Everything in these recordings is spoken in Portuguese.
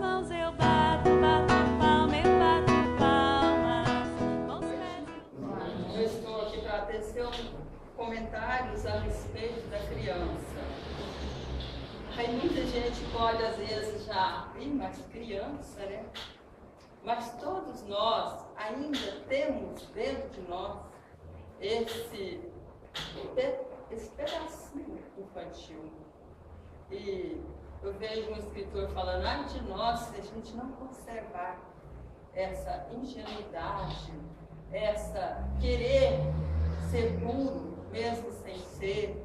mãos, eu bato, bato palma, eu bato palmas. Eu estou aqui para tecer comentários a respeito da criança. Aí muita gente pode às vezes já, mas criança, né? Mas todos nós ainda temos dentro de nós esse pedacinho infantil. E eu vejo um escritor falando, ai de nós, se a gente não conservar essa ingenuidade, essa querer ser puro, mesmo sem ser,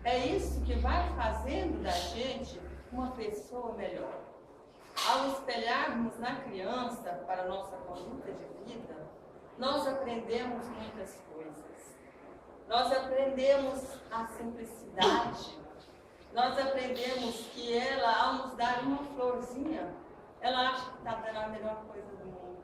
é isso que vai fazendo da gente uma pessoa melhor. Ao espelharmos na criança para a nossa conduta de vida, nós aprendemos muitas coisas. Nós aprendemos a simplicidade. Nós aprendemos que ela, ao nos dar uma florzinha, ela acha que está dando a melhor coisa do mundo.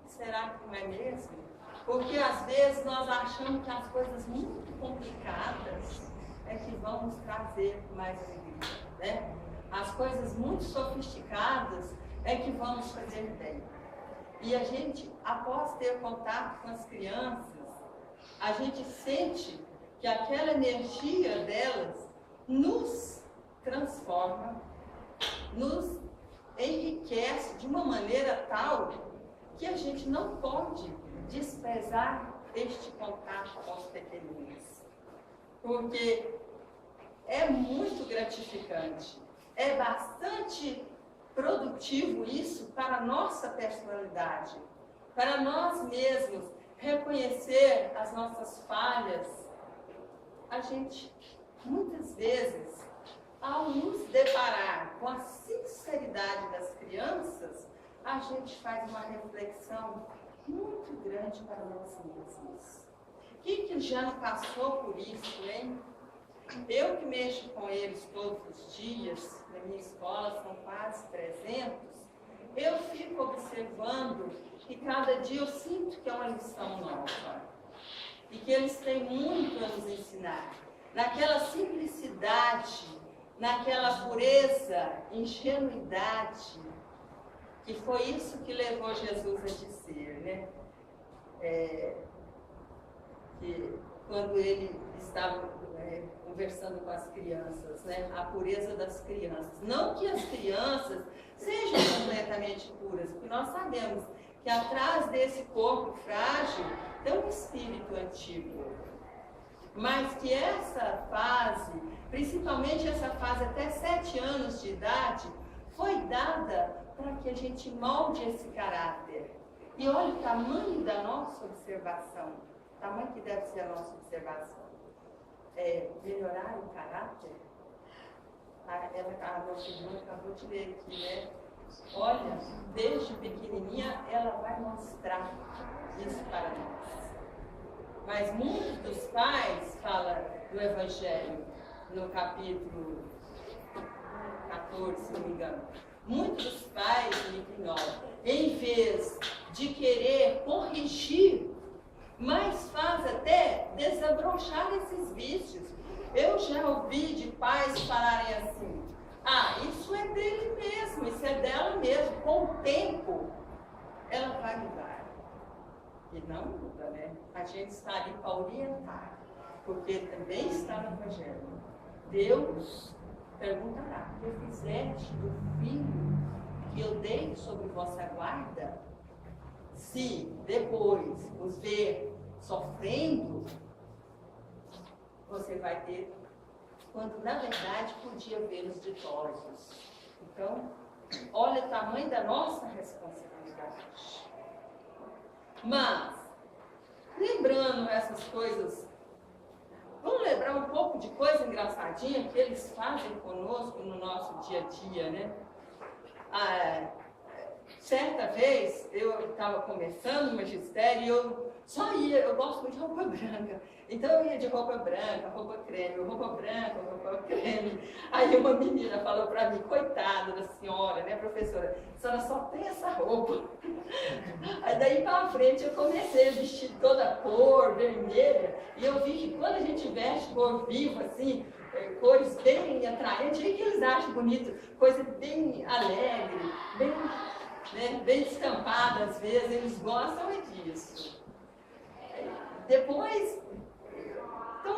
Será que não é mesmo? Porque às vezes nós achamos que as coisas muito complicadas é que vão nos trazer mais alegria, né? As coisas muito sofisticadas é que vão nos fazer bem. E a gente, após ter contato com as crianças, a gente sente que aquela energia delas nos transforma, nos enriquece de uma maneira tal que a gente não pode desprezar este contato com os pequeninos. Porque é muito gratificante, é bastante produtivo isso para a nossa personalidade, para nós mesmos reconhecer as nossas falhas. A gente, muitas vezes, ao nos deparar com a sinceridade das crianças, a gente faz uma reflexão muito grande para nós mesmos. Quem que já não passou por isso, hein? Eu que mexo com eles todos os dias, na minha escola são quase 300, eu fico observando que cada dia eu sinto que é uma lição nova. E que eles têm muito a nos ensinar. Naquela simplicidade, naquela pureza, ingenuidade, que foi isso que levou Jesus a dizer, né? Que quando ele estava conversando com as crianças, né? A pureza das crianças. Não que as crianças sejam completamente puras, porque nós sabemos que atrás desse corpo frágil tem um espírito antigo. Mas que essa fase, principalmente essa fase até 7 anos de idade, foi dada para que a gente molde esse caráter. E olha o tamanho da nossa observação, o tamanho que deve ser a nossa observação. Melhorar o caráter. A nossa irmã acabou de ler aqui, né? Olha, desde pequenininha ela vai mostrar isso para nós. Mas muitos dos pais, fala no Evangelho, no capítulo 14, se não me engano, muitos dos pais, em vez de querer corrigir, mas faz até desabrochar esses vícios. Eu já ouvi de pais falarem assim, isso é dele mesmo, isso é dela mesmo, com o tempo ela vai mudar. E não muda, né? A gente está ali para orientar, porque também está no Evangelho. Deus perguntará, o que fizeste do filho que eu dei sobre vossa guarda? Se depois os ver sofrendo, você vai ter, quando na verdade podia vê-los ditosos. Então, olha o tamanho da nossa responsabilidade. Mas, lembrando essas coisas, vamos lembrar um pouco de coisa engraçadinha que eles fazem conosco no nosso dia a dia, né? Certa vez, eu estava começando o magistério e eu gosto muito de roupa branca. Então eu ia de roupa branca, roupa creme, roupa branca, roupa creme. Aí uma menina falou para mim, coitada da senhora, né, professora, a senhora só tem essa roupa. Aí daí para frente eu comecei a vestir toda a cor vermelha e eu vi que quando a gente veste cor viva assim, cores bem atraentes, e que eles acham bonito, coisa bem alegre, bem, né, bem estampada às vezes, eles gostam disso. Depois, então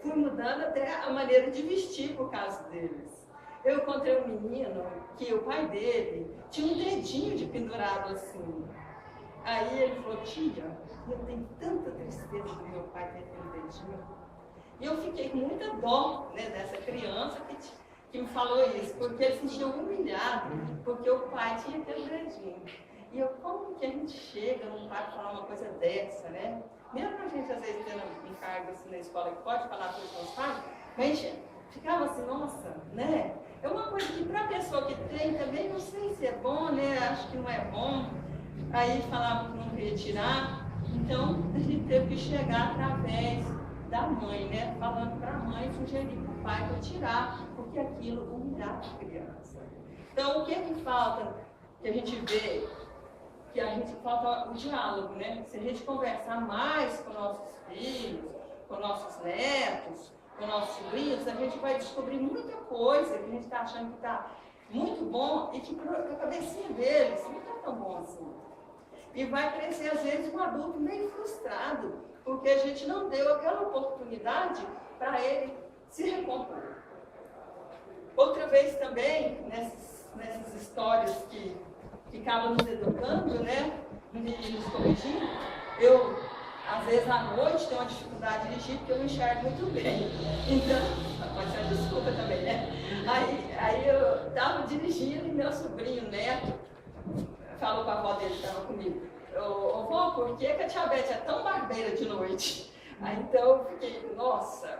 fui mudando até a maneira de vestir por causa deles. Eu encontrei um menino que o pai dele tinha um dedinho de pendurado assim. Aí ele falou, tia, eu tenho tanta tristeza do meu pai ter aquele dedinho. E eu fiquei com muita dó, né, dessa criança que me falou isso, porque ele se sentiu humilhado, porque o pai tinha aquele dedinho. E eu, como que a gente chega num pai para falar uma coisa dessa, né? Mesmo a gente, às vezes, tendo um cargo assim na escola que pode falar com os seus pais, mas a gente ficava assim, nossa, né? É uma coisa que para a pessoa que tem também, não sei se é bom, né? Acho que não é bom. Aí falava que não queria tirar, então a gente teve que chegar através da mãe, né? Falando para a mãe, sugerir para o pai para tirar, porque aquilo humilhava a criança. Então, o que é que falta? Que a gente vê que a gente falta o diálogo, né? Se a gente conversar mais com nossos filhos, com nossos netos, com nossos sobrinhos, a gente vai descobrir muita coisa que a gente está achando que está muito bom e que para a cabecinha deles não está tão bom assim. E vai crescer, às vezes, um adulto meio frustrado, porque a gente não deu aquela oportunidade para ele se recompor. Outra vez também, nessas histórias que acabam nos educando, né, e nos corrigindo, eu, às vezes, à noite tenho uma dificuldade de dirigir porque eu não enxergo muito bem. Então, pode ser desculpa também, né? Aí eu estava dirigindo e meu sobrinho, neto, falou com a avó dele que estava comigo, ô vó, por que a tia Beth é tão barbeira de noite? Aí então eu fiquei, nossa,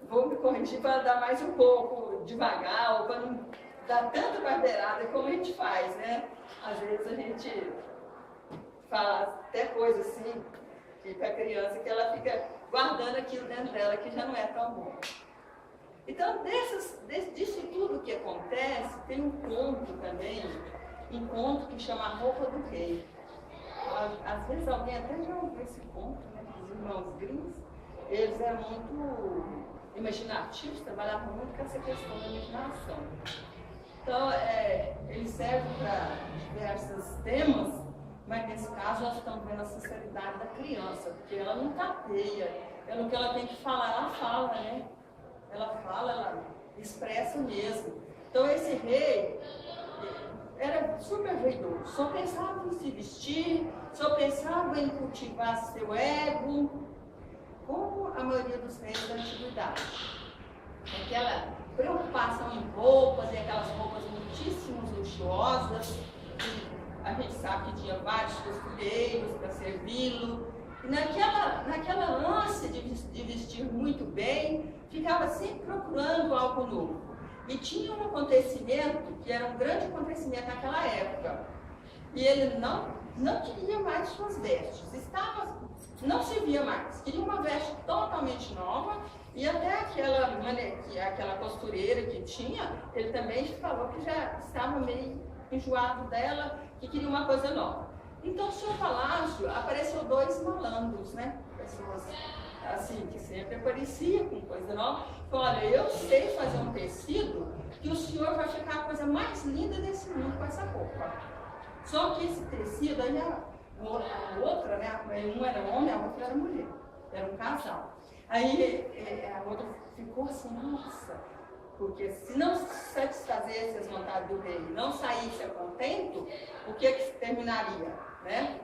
vou me corrigir para dar mais um pouco devagar, ou para não dar tanta barbeirada como a gente faz, né? Às vezes a gente fala até coisa assim, que para a criança, que ela fica guardando aquilo dentro dela, que já não é tão bom. Então, disso tudo que acontece, tem um conto também, um conto que chama A Roupa do Rei. Às vezes alguém até já ouviu esse conto, né? Os irmãos Grimm, eles eram muito imaginativos, trabalhavam muito com essa questão da imaginação. Então, ele serve para diversos temas, mas nesse caso nós estamos vendo a sinceridade da criança, porque ela não tapeia, pelo que ela tem que falar, ela fala, né? Ela fala, ela expressa mesmo. Então esse rei era super vaidoso, só pensava em se vestir, só pensava em cultivar seu ego, como a maioria dos reis da antiguidade. Aquela preocupação em roupas, e aquelas roupas muitíssimo luxuosas, que a gente sabe que tinha vários costureiros para servi-lo, e naquela ânsia de vestir muito bem, ficava sempre procurando algo novo. E tinha um acontecimento, que era um grande acontecimento naquela época, e ele não queria mais suas vestes, não se via mais, queria uma veste totalmente nova, e até aquela costureira que tinha, ele também falou que já estava meio enjoado dela, que queria uma coisa nova. Então, no seu palácio, apareceu 2 malandros, né? Pessoas assim, que sempre aparecia com coisa nova. Falou, olha, eu sei fazer um tecido que o senhor vai ficar a coisa mais linda desse mundo com essa roupa. Só que esse tecido, aí a outra, né? Um era homem, a outra era mulher. Era um casal. Aí a outra ficou assim, nossa, porque se não satisfazesse as vontades do rei, não saísse a contento, o que terminaria, né?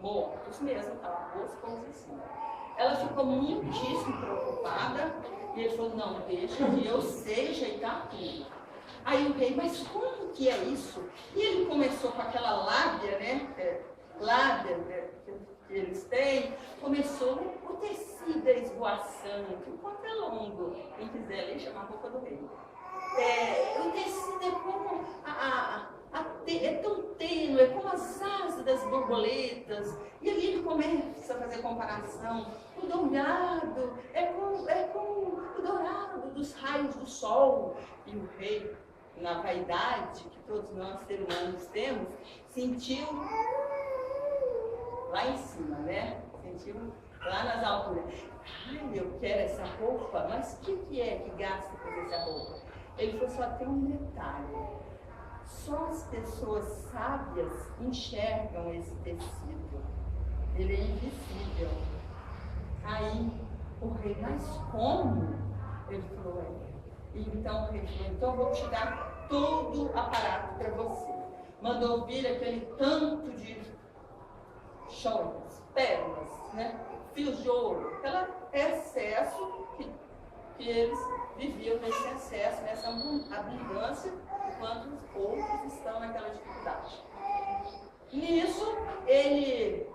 Mortos mesmo, tá? 2 coisas assim. Ela ficou muitíssimo preocupada e ele falou, não, deixa que eu sei ajeitar tudo. Aí o rei, mas como que é isso? E ele começou com aquela lábia, né? Lábia, né? Que eles têm, começou o tecido esvoaçante, o quanto é longo, quem quiser ler, chama A Roupa do Rei. O tecido é como é tão tênue, é como as asas das borboletas, e ali ele começa a fazer comparação, o dourado é como o dourado dos raios do sol, e o rei, na vaidade que todos nós seres humanos temos, sentiu lá em cima, né? Sentiu lá nas alturas. Ai, eu quero essa roupa, mas o que é que gasta para fazer essa roupa? Ele falou, só tem um detalhe. Só as pessoas sábias enxergam esse tecido. Ele é invisível. Aí o rei, mas como? Ele falou, então o rei falou, então eu vou te dar todo o aparato para você. Mandou vir aquele tanto de joias, pérolas, né? Fios de ouro, aquele excesso que eles viviam nesse excesso, nessa abundância, enquanto os outros estão naquela dificuldade. Nisso, ele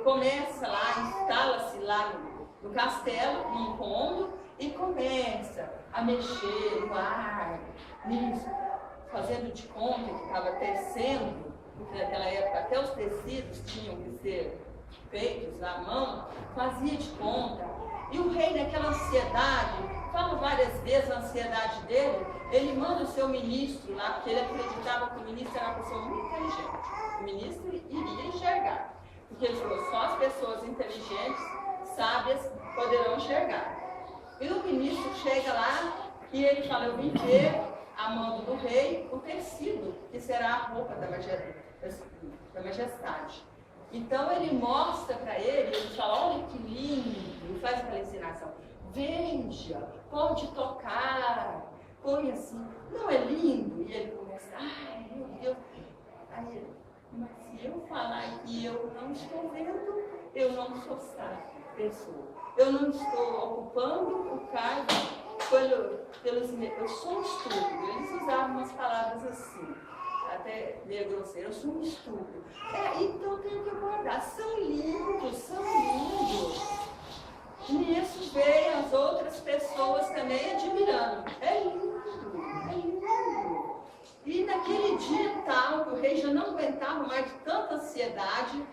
começa lá, instala-se lá no castelo, num cômodo, e começa a mexer no ar, nisso, fazendo de conta que estava tecendo, porque naquela época até os tecidos tinham que ser feitos à mão, fazia de conta. E o rei, naquela ansiedade, fala várias vezes a ansiedade dele, ele manda o seu ministro lá, porque ele acreditava que o ministro era uma pessoa muito inteligente. O ministro iria enxergar, porque ele falou, só as pessoas inteligentes, sábias, poderão enxergar. E o ministro chega lá e ele fala, eu vim ver a mão do rei o tecido, que será a roupa da majestade. Então ele mostra para ele fala, olha que lindo, e faz aquela ensinação. Veja, pode tocar, põe assim, não é lindo? E ele começa, ai meu Deus. Aí ele, mas se eu falar que eu não estou vendo, eu não sou sábio, pessoa. Eu não estou ocupando o cargo pelos meus. Eu sou um estúpido. Eles usavam umas palavras assim, até meio grosseiro. Eu sou um estúpido. Então eu tenho que guardar. São lindos, são lindos. Nisso veio as outras pessoas também admirando. É lindo, é lindo. E naquele dia tal, que o rei já não aguentava mais de tanta ansiedade,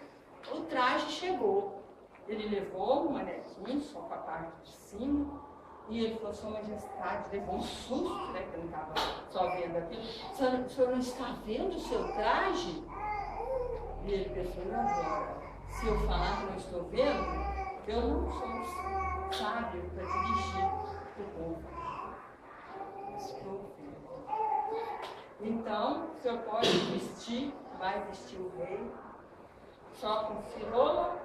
o traje chegou. Ele levou um manequim, só com a parte de cima, e ele falou, Sua Majestade, levou um susto, né, que eu não estava só vendo aquilo. O senhor não está vendo o seu traje? E ele pensou, agora, se eu falar que não estou vendo, eu não sou sábio para dirigir o povo. Estou vendo. Então, o senhor pode vestir, vai vestir o rei, só com cirola,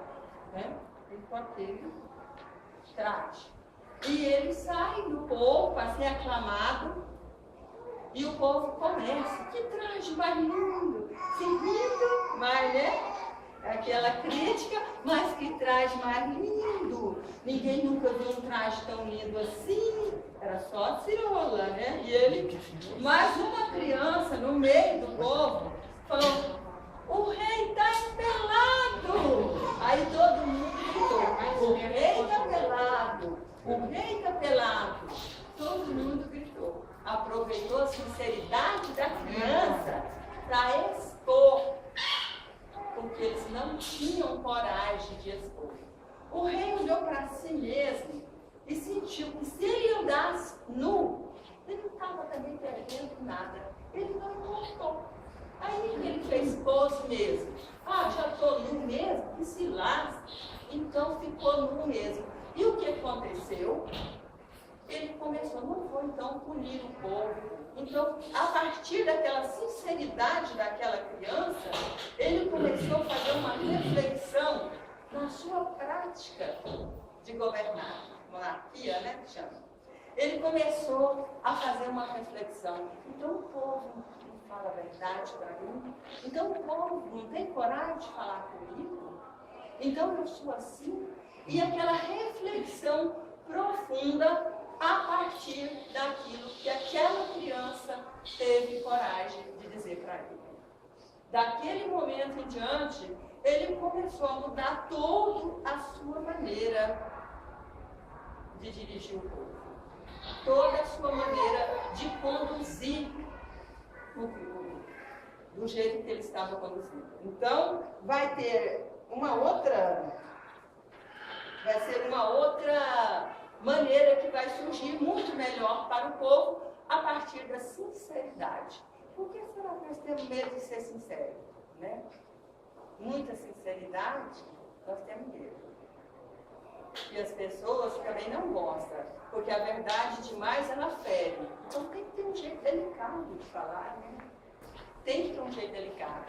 né? E com aquele traje. E ele sai do povo para ser aclamado, e o povo começa, que traje mais lindo, que lindo, mas, né? Aquela crítica, mas que traje mais lindo. Ninguém nunca viu um traje tão lindo assim, era só cirola, né? E ele, mas uma criança no meio do povo falou, o rei está pelado. Aí todo mundo gritou, o rei está pelado, o rei está pelado. Todo mundo gritou. Aproveitou a sinceridade da criança para expor, porque eles não tinham coragem de expor. O rei olhou para si mesmo e sentiu que se ele andasse nu, ele não estava também perdendo nada. Ele não importou. Aí ele fez pose mesmo. Já estou nu mesmo? Que se lasque. Então ficou nu mesmo. E o que aconteceu? Ele começou, não vou então punir o povo. Então, a partir daquela sinceridade daquela criança, ele começou a fazer uma reflexão na sua prática de governar. Monarquia, né, que chama. Ele começou a fazer uma reflexão. Então, o povo não fala a verdade para mim? Então, o povo não tem coragem de falar comigo? Então, eu sou assim? E aquela reflexão profunda a partir daquilo que aquela criança teve coragem de dizer para ele. Daquele momento em diante, ele começou a mudar toda a sua maneira de dirigir o povo. Toda a sua maneira de conduzir o povo, do jeito que ele estava conduzindo. Então, vai ser uma outra maneira que vai surgir muito melhor para o povo a partir da sinceridade. Por que será que nós temos medo de ser sinceros? Né? Muita sinceridade nós temos medo. E as pessoas também não gostam, porque a verdade demais ela fere. Então tem que ter um jeito delicado de falar, né? Tem que ter um jeito delicado.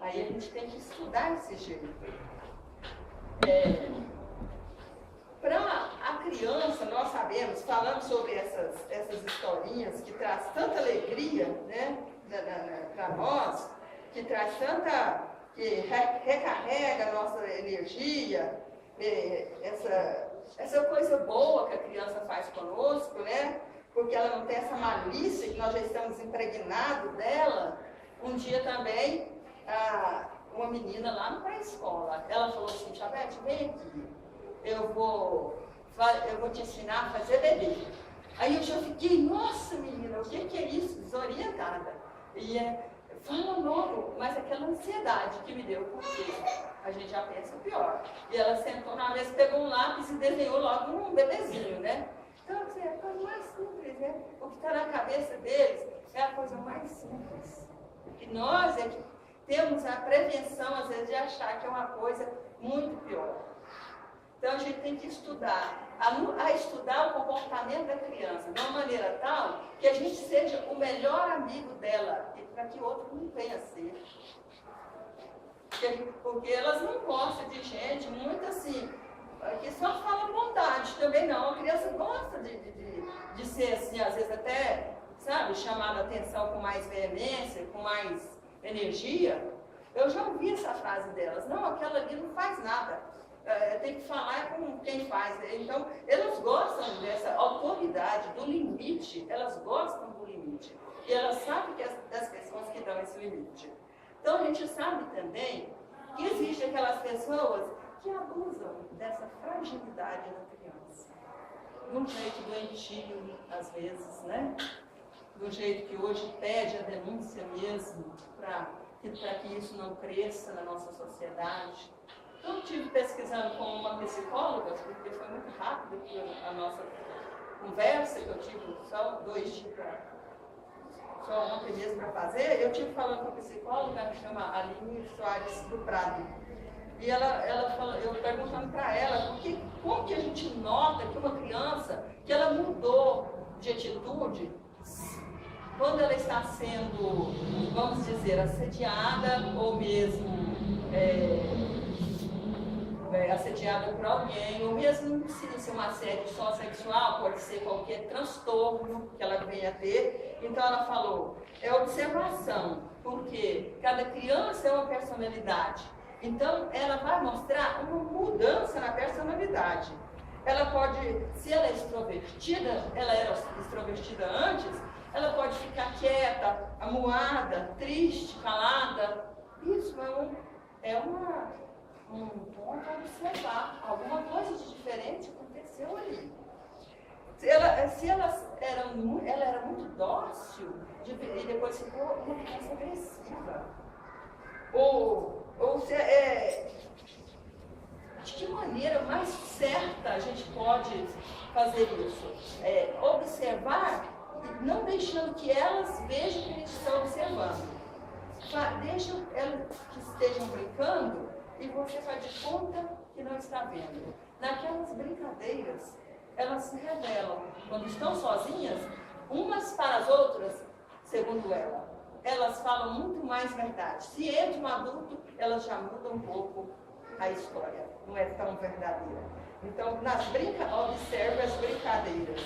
Aí a gente tem que estudar esse jeito. Para a criança, nós sabemos, falando sobre essas historinhas que traz tanta alegria, né, para nós, que traz tanta, que recarrega a nossa energia, essa coisa boa que a criança faz conosco, né, porque ela não tem essa malícia que nós já estamos impregnados dela. Um dia também, uma menina lá na pré-escola, ela falou assim: Chavete, vem aqui, eu vou te ensinar a fazer bebê. Aí eu já fiquei, nossa menina, o que é isso? Desorientada. E fala logo, mas aquela ansiedade que me deu, porque a gente já pensa pior. E ela sentou na mesa, pegou um lápis e desenhou logo um bebezinho, né? Então, assim, é a coisa mais simples, né? O que está na cabeça deles é a coisa mais simples. E nós é que temos a prevenção, às vezes, de achar que é uma coisa muito pior. Então, a gente tem que estudar, a estudar o comportamento da criança de uma maneira tal que a gente seja o melhor amigo dela, e para que o outro não venha a ser. Porque elas não gostam de gente muito assim, que só fala bondade também não. A criança gosta de ser assim, às vezes até, sabe, chamada a atenção com mais veemência, com mais energia. Eu já ouvi essa frase delas: não, aquela ali não faz nada, tem que falar com quem faz. Então, elas gostam dessa autoridade, do limite, elas gostam do limite. E elas sabem que das pessoas que dão esse limite. Então, a gente sabe também que existem aquelas pessoas que abusam dessa fragilidade da criança. De um jeito doentio, às vezes, né? Do jeito que hoje pede a denúncia mesmo, para que isso não cresça na nossa sociedade. Então, eu estive pesquisando com uma psicóloga, porque foi muito rápido a nossa conversa, que eu tive só 2 dias, só ontem mesmo para fazer. Eu estive falando com uma psicóloga que chama Aline Soares do Prado. E ela falou, eu perguntando para ela, como que a gente nota que uma criança, que ela mudou de atitude, quando ela está sendo, vamos dizer, assediada ou mesmo assediada por alguém, ou mesmo não precisa ser um assédio só sexual, pode ser qualquer transtorno que ela venha a ter. Então ela falou, é observação, porque cada criança é uma personalidade. Então ela vai mostrar uma mudança na personalidade. Ela pode, se ela é extrovertida, ela era extrovertida antes, ela pode ficar quieta, amuada, triste, calada. Isso é um ponto a observar. Alguma coisa de diferente aconteceu ali. Ela era muito dócil e depois ficou uma criança agressiva. De que maneira mais certa a gente pode fazer isso? Observar, não deixando que elas vejam que a gente está observando. Deixam elas que estejam brincando e você faz de conta que não está vendo. Naquelas brincadeiras, elas se revelam. Quando estão sozinhas, umas para as outras, segundo ela, elas falam muito mais verdade. Se entra um adulto, elas já mudam um pouco a história. Não é tão verdadeira. Então, observe as brincadeiras.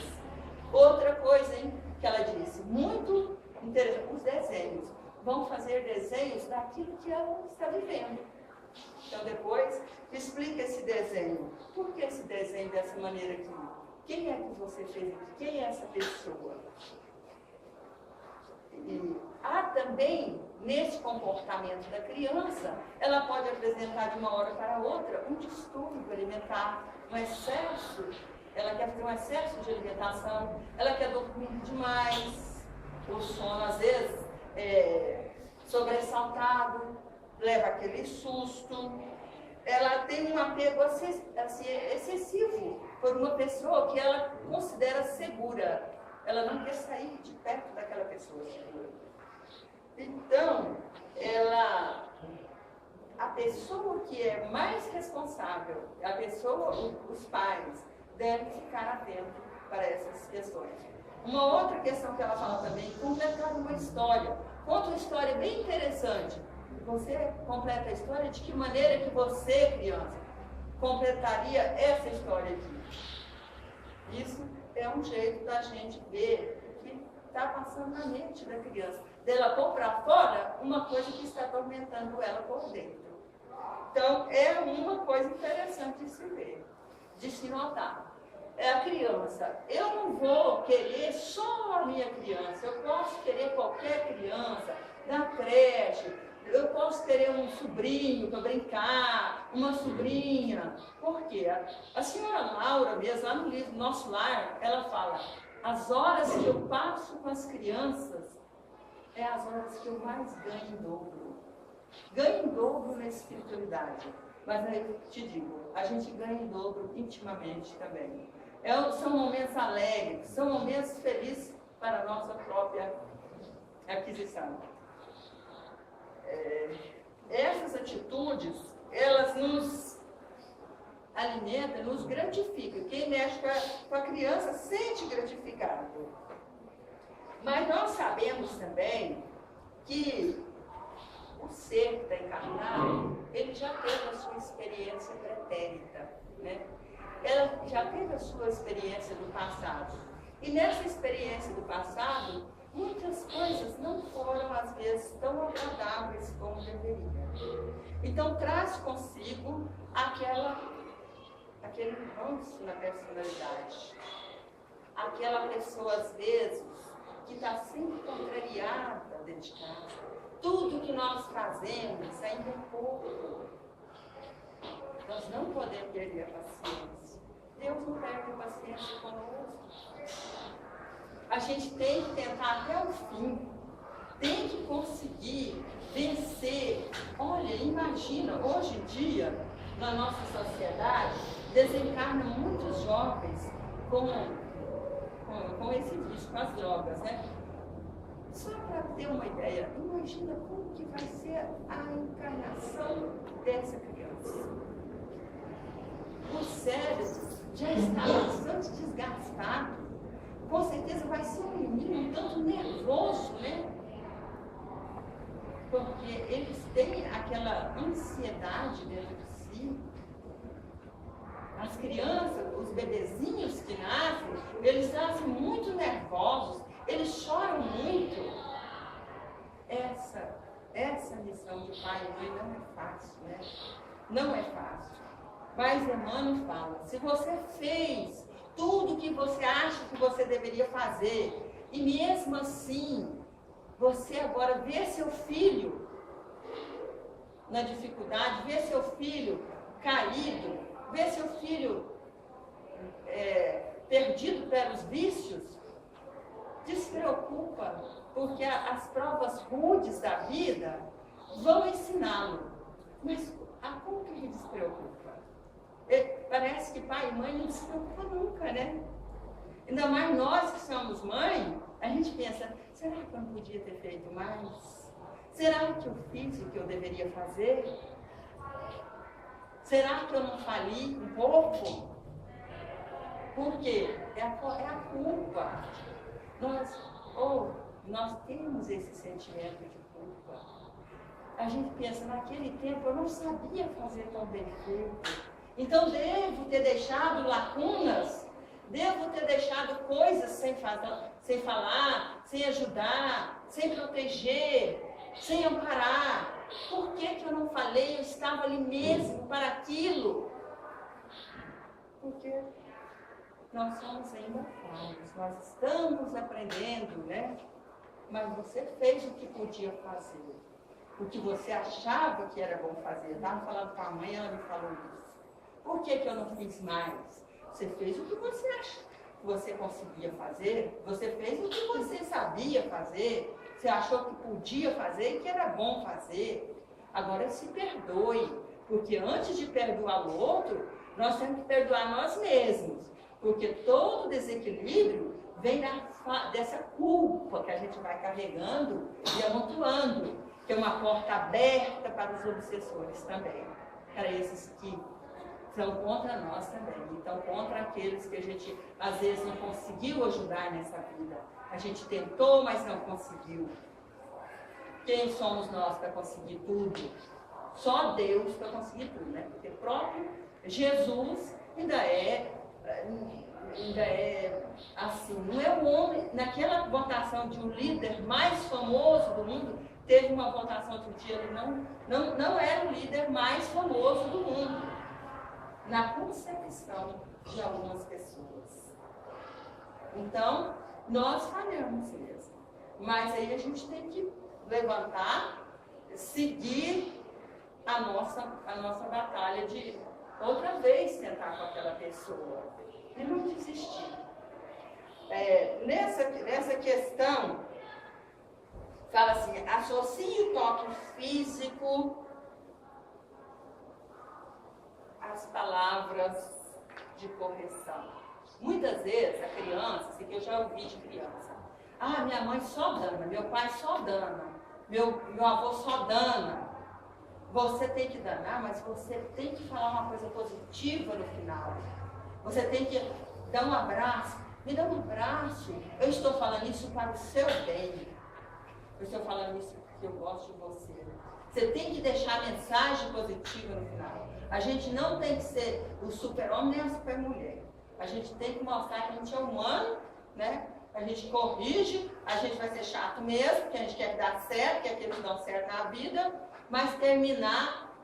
Outra coisa, que ela disse, muito interessante, os desenhos. Vão fazer desenhos daquilo que ela está vivendo. Então, depois, explica esse desenho. Por que esse desenho dessa maneira aqui? Quem é que você fez aqui? Quem é essa pessoa? E há também, nesse comportamento da criança, ela pode apresentar de uma hora para outra um distúrbio alimentar, um excesso. Ela quer fazer um excesso de alimentação, ela quer dormir demais. O sono, às vezes, sobressaltado, leva aquele susto. Ela tem um apego excessivo por uma pessoa que ela considera segura. Ela não quer sair de perto daquela pessoa segura. Então, ela a pessoa que é mais responsável, a pessoa, os pais, devem ficar atentos para essas questões. Uma outra questão que ela fala também, completar uma história. Conta uma história bem interessante. Você completa a história de que maneira que você, criança, completaria essa história aqui. Isso é um jeito da gente ver o que está passando na mente da criança. Dela pôr para fora uma coisa que está atormentando ela por dentro. Então, é uma coisa interessante de se ver, de se notar. É a criança. Eu não vou querer só a minha criança. Eu posso querer qualquer criança da creche. Eu posso querer um sobrinho para brincar, uma sobrinha. Por quê? A senhora Laura mesmo, lá no livro Nosso Lar, ela fala: as horas que eu passo com as crianças é as horas que eu mais ganho em dobro. Ganho em dobro na espiritualidade. Mas aí eu te digo, a gente ganha em dobro intimamente também. São momentos alegres, são momentos felizes para a nossa própria aquisição. Essas atitudes, elas nos alimentam, nos gratificam. Quem mexe com a criança sente gratificado. Mas nós sabemos também que o ser que está encarnado, ele já teve a sua experiência pretérita, né? Ela já teve a sua experiência do passado. E nessa experiência do passado, muitas coisas não foram, às vezes, tão agradáveis como deveriam. Então, traz consigo aquele ranço na personalidade. Aquela pessoa, às vezes, que está sempre contrariada dentro de casa. Tudo que nós fazemos ainda é pouco. Nós não podemos perder a paciência. Deus não perde a paciência conosco. A gente tem que tentar até o fim. Tem que conseguir vencer. Olha, imagina, hoje em dia, na nossa sociedade, desencarnam muitos jovens com esse vício, com as drogas, né? Só para ter uma ideia, imagina como que vai ser a encarnação dessa criança. O cérebro já está bastante desgastado. Com certeza vai ser um menino um tanto nervoso, né? Porque eles têm aquela ansiedade dentro de si. As crianças, os bebezinhos que nascem, eles nascem muito nervosos, eles choram muito. Essa missão de pai e mãe não é fácil, né? Não é fácil. Mas Emmanuel fala, se você fez tudo o que você acha que você deveria fazer, e mesmo assim, você agora vê seu filho na dificuldade, vê seu filho caído, vê seu filho perdido pelos vícios, despreocupa, porque as provas rudes da vida vão ensiná-lo. Mas como que ele despreocupa? Parece que pai e mãe não se preocupam nunca, né? Ainda mais nós que somos mãe, a gente pensa, será que eu não podia ter feito mais? Será que eu fiz o que eu deveria fazer? Será que eu não fali um pouco? Por quê? É a culpa. Nós temos esse sentimento de culpa. A gente pensa, naquele tempo eu não sabia fazer tão bem feito. Então devo ter deixado lacunas, devo ter deixado coisas sem falar, sem ajudar, sem proteger, sem amparar. Por que eu não falei? Eu estava ali mesmo para aquilo. Porque nós somos ainda falhos, nós estamos aprendendo, né? Mas você fez o que podia fazer, o que você achava que era bom fazer. Eu estava falando com a mãe, ela me falou isso. Por que eu não fiz mais? Você fez o que você achou que você conseguia fazer, você fez o que você sabia fazer, você achou que podia fazer e que era bom fazer. Agora se perdoe, porque antes de perdoar o outro, nós temos que perdoar nós mesmos, porque todo desequilíbrio vem dessa culpa que a gente vai carregando e amontoando. Tem uma porta aberta para os obsessores também, para esses que são contra nós também. Então, contra aqueles que a gente, às vezes, não conseguiu ajudar nessa vida. A gente tentou, mas não conseguiu. Quem somos nós para conseguir tudo? Só Deus para conseguir tudo, né? Porque próprio Jesus ainda é assim, não é o homem, naquela votação de um líder mais famoso do mundo, teve uma votação outro dia, ele não era o líder mais famoso do mundo, na concepção de algumas pessoas. Então, nós falhamos mesmo, mas aí a gente tem que levantar, seguir a nossa batalha de outra vez tentar com aquela pessoa e não desistir. Nessa questão, fala assim, associe o toque físico às palavras de correção. Muitas vezes a criança, assim que eu já ouvi de criança, minha mãe só dana, meu pai só dana, meu avô só dana. Você tem que danar, mas você tem que falar uma coisa positiva no final. Você tem que dar um abraço. Me dá um abraço. Eu estou falando isso para o seu bem. Eu estou falando isso porque eu gosto de você. Você tem que deixar a mensagem positiva no final. A gente não tem que ser o super-homem nem a super-mulher. A gente tem que mostrar que a gente é humano, né? A gente corrige, a gente vai ser chato mesmo, porque a gente quer dar certo, quer que eles dão certo na vida, mas terminar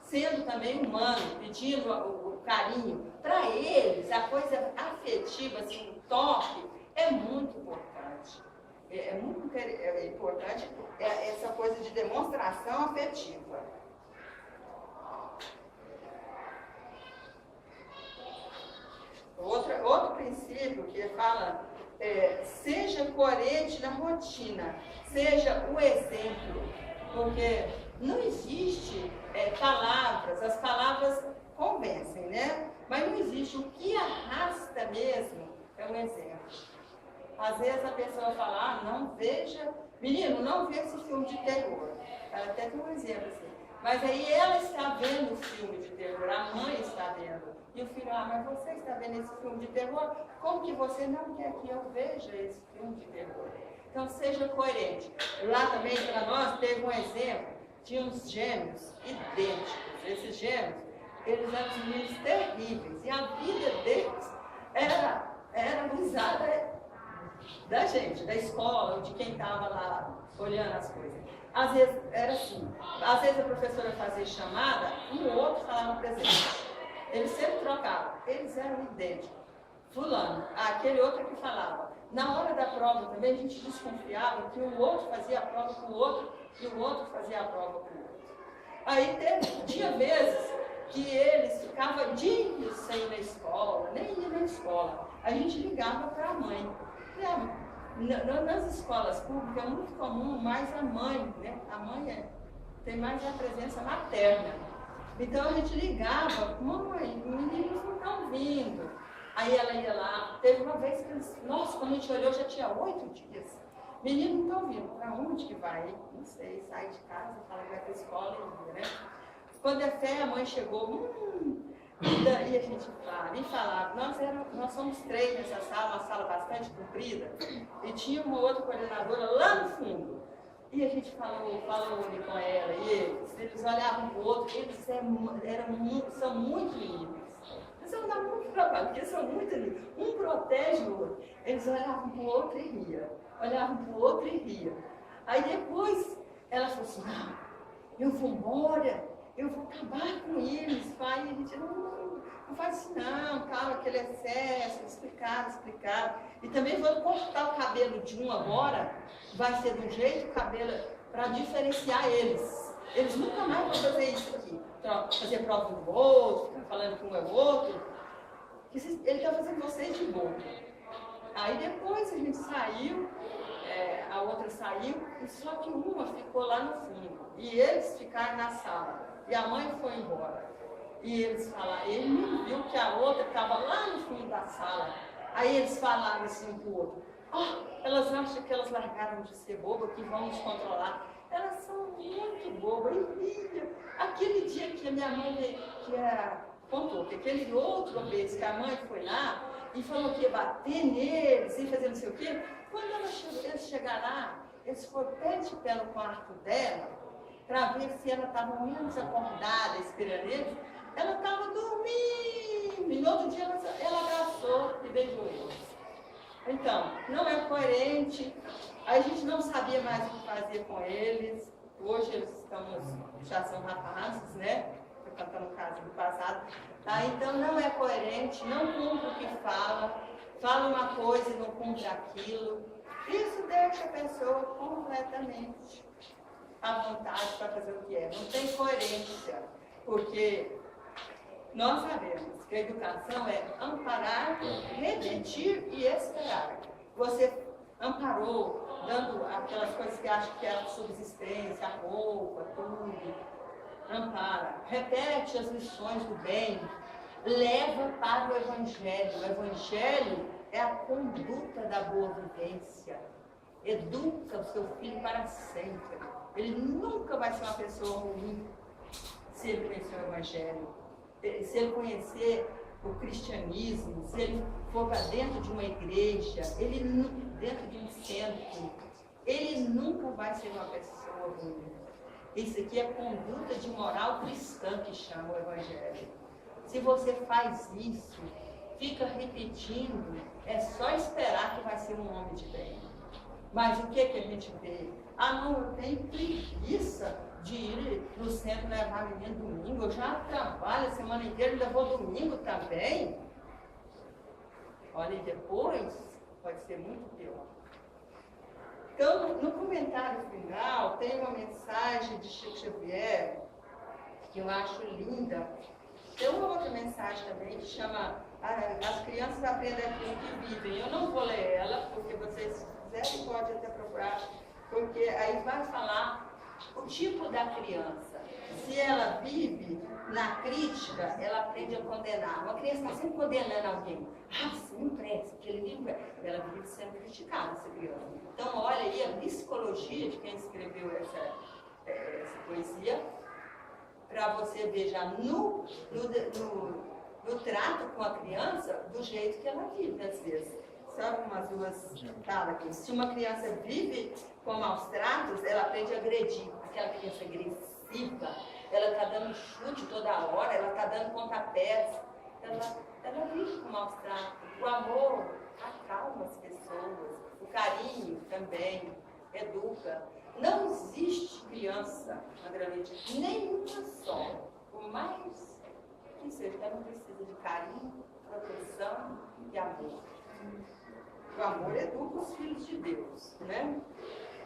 sendo também humano, pedindo o carinho. Para eles, a coisa afetiva, assim, o toque, é muito importante. É muito importante essa coisa de demonstração afetiva. Outro princípio que fala, seja coerente na rotina, seja o exemplo, porque não existe palavras, as palavras convencem, né? Mas não existe, o que arrasta mesmo é um exemplo. Às vezes a pessoa fala, não veja, menino, não veja esse filme de terror. Ela até tem um exemplo assim. Mas aí ela está vendo o filme de terror, a mãe está vendo. E o filho, mas você está vendo esse filme de terror? Como que você não quer que eu veja esse filme de terror? Então seja coerente. Lá também para nós teve um exemplo de uns gêmeos idênticos. Esses gêmeos, eles eram meninos terríveis. E a vida deles era usada da gente, da escola, ou de quem estava lá olhando as coisas. Às vezes era assim, às vezes a professora fazia chamada, um ou outro falava presente. Eles sempre trocavam, eles eram idênticos. Fulano, aquele outro que falava. Na hora da prova também a gente desconfiava que o outro fazia a prova com o outro e o outro fazia a prova com o outro. Aí tinha vezes que eles ficavam dias sem ir na escola, nem ir na escola. A gente ligava para a mãe. Nas escolas públicas é muito comum mais a mãe, né? A mãe tem mais a presença materna. Então a gente ligava, mamãe, os meninos não estão vindo. Aí ela ia lá, teve uma vez que eles, nossa, quando a gente olhou já tinha 8 dias. Meninos não estão vindo, para onde que vai? Não sei, sai de casa, fala que vai para a escola e né? Quando é fé, a mãe chegou, e a gente falava, nós somos 3 nessa sala, uma sala bastante comprida, e tinha uma outra coordenadora lá no fundo. E a gente falou ali com ela, e eles olhavam para o outro, eles são muito livres. Eles vão dar muito trabalho, porque são muito livres. Um protege o outro. Eles olhavam para o outro e ria. Olhavam para o outro e ria. Aí depois ela falou assim, não, eu vou embora, eu vou acabar com eles, pai. E a gente, não faz isso não, calma, aquele excesso, explicaram. E também vou cortar o cabelo de um agora, vai ser de um jeito, o cabelo, para diferenciar eles. Eles nunca mais vão fazer isso aqui. Fazer prova um do outro, ficar falando que um é o outro. Ele está fazendo vocês de boa. Aí depois a gente saiu, a outra saiu, e só que uma ficou lá no fundo. E eles ficaram na sala. E a mãe foi embora. E eles falaram, ele não viu que a outra estava lá no fundo da sala. Aí eles falaram assim um para o outro, elas acham que elas largaram de ser boba, que vão nos controlar. Elas são muito bobas. E aquele dia que a minha mãe contou que aquele outro vez que a mãe foi lá e falou que ia bater neles e fazer não sei o quê, quando eles chegaram lá, eles foram pé de pé no quarto dela para ver se ela estava menos acordada, esperando eles. Ela estava dormindo. E no outro dia ela abraçou e beijou eles. Então, não é coerente. A gente não sabia mais o que fazer com eles. Hoje eles já são rapazes, né? Estou contando o caso do passado. Tá? Então, não é coerente, não cumpre o que fala uma coisa e não cumpre aquilo. Isso deixa a pessoa completamente à vontade para fazer o que é. Não tem coerência, porque nós sabemos que a educação é amparar, repetir e esperar. Você amparou, dando aquelas coisas que acha que é a subsistência, a roupa, tudo. Ampara, repete as lições do bem, leva para o Evangelho. O Evangelho é a conduta da boa vivência. Educa o seu filho para sempre. Ele nunca vai ser uma pessoa ruim se ele conhecer o Evangelho. Se ele conhecer o cristianismo, se ele for para dentro de uma igreja, dentro de um centro, ele nunca vai ser uma pessoa ruim. Isso aqui é conduta de moral cristã que chama o Evangelho. Se você faz isso, fica repetindo, é só esperar que vai ser um homem de bem. Mas o que a gente vê? Ah, não, eu tenho preguiça de ir no centro levar a menina domingo, eu já trabalho a semana inteira, ainda vou domingo também. Olha, e depois pode ser muito pior. Então, no comentário final, tem uma mensagem de Chico Xavier, que eu acho linda. Tem uma outra mensagem também, que chama As Crianças Aprendem Aquilo que Vivem. Eu não vou ler ela, porque vocês, se quiserem, podem até procurar, porque aí vai falar o tipo da criança. Se ela vive na crítica, ela aprende a condenar. Uma criança está sempre condenando alguém. Ah, você não presta, porque ele vive. Ela vive sendo criticada, essa criança. Então, olha aí a psicologia de quem escreveu essa poesia, para você ver já no trato com a criança, do jeito que ela vive, às vezes. Sabe umas duas falas aqui? Se uma criança vive com maus tratos, ela aprende a agredir. Aquela criança agressiva, ela está dando chute toda hora, ela está dando pontapés. Ela vive com maus tratos. O amor acalma as pessoas. O carinho também educa. Não existe criança, André Leite, nenhuma só. Por mais que seja, ela não precisa de carinho, proteção e amor. O amor educa os filhos de Deus, né?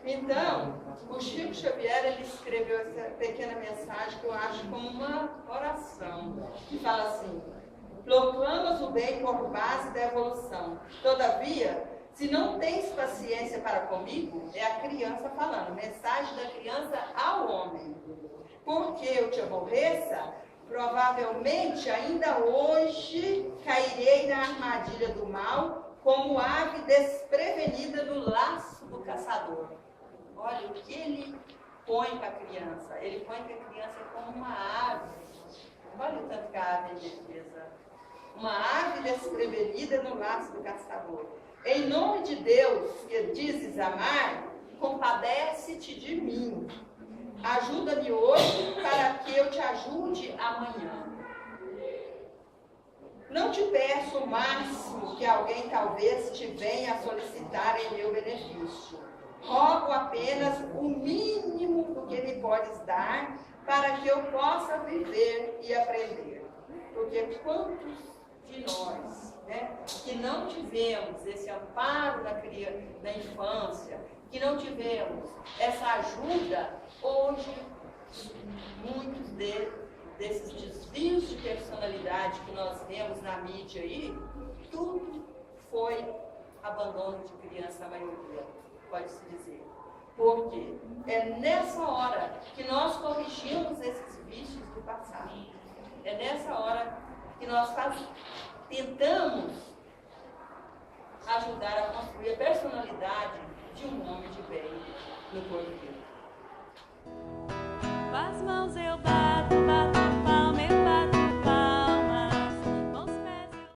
Então, o Chico Xavier, ele escreveu essa pequena mensagem que eu acho como uma oração, que fala assim: proclamas o bem por base da evolução. Todavia, se não tens paciência para comigo, é a criança falando, mensagem da criança ao homem. Porque eu te aborreça, provavelmente ainda hoje cairei na armadilha do mal, como ave desprevenida no laço do caçador. Olha o que ele põe para a criança. Ele põe para a criança como uma ave. Olha o tanto que a ave é indefesa. Uma ave desprevenida no laço do caçador. Em nome de Deus, que dizes amar, compadece-te de mim. Ajuda-me hoje para que eu te ajude amanhã. Não te peço o máximo que alguém talvez te venha a solicitar em meu benefício. Rogo apenas o mínimo do que me podes dar para que eu possa viver e aprender. Porque quantos de nós, né, que não tivemos esse amparo da infância, que não tivemos essa ajuda, hoje muitos desses desvios de personalidade que nós vemos na mídia aí, tudo foi abandono de criança, a maioria, pode-se dizer. Porque é nessa hora que nós corrigimos esses vícios do passado. É nessa hora que nós tentamos ajudar a construir a personalidade de um homem de bem no corpo de Deus.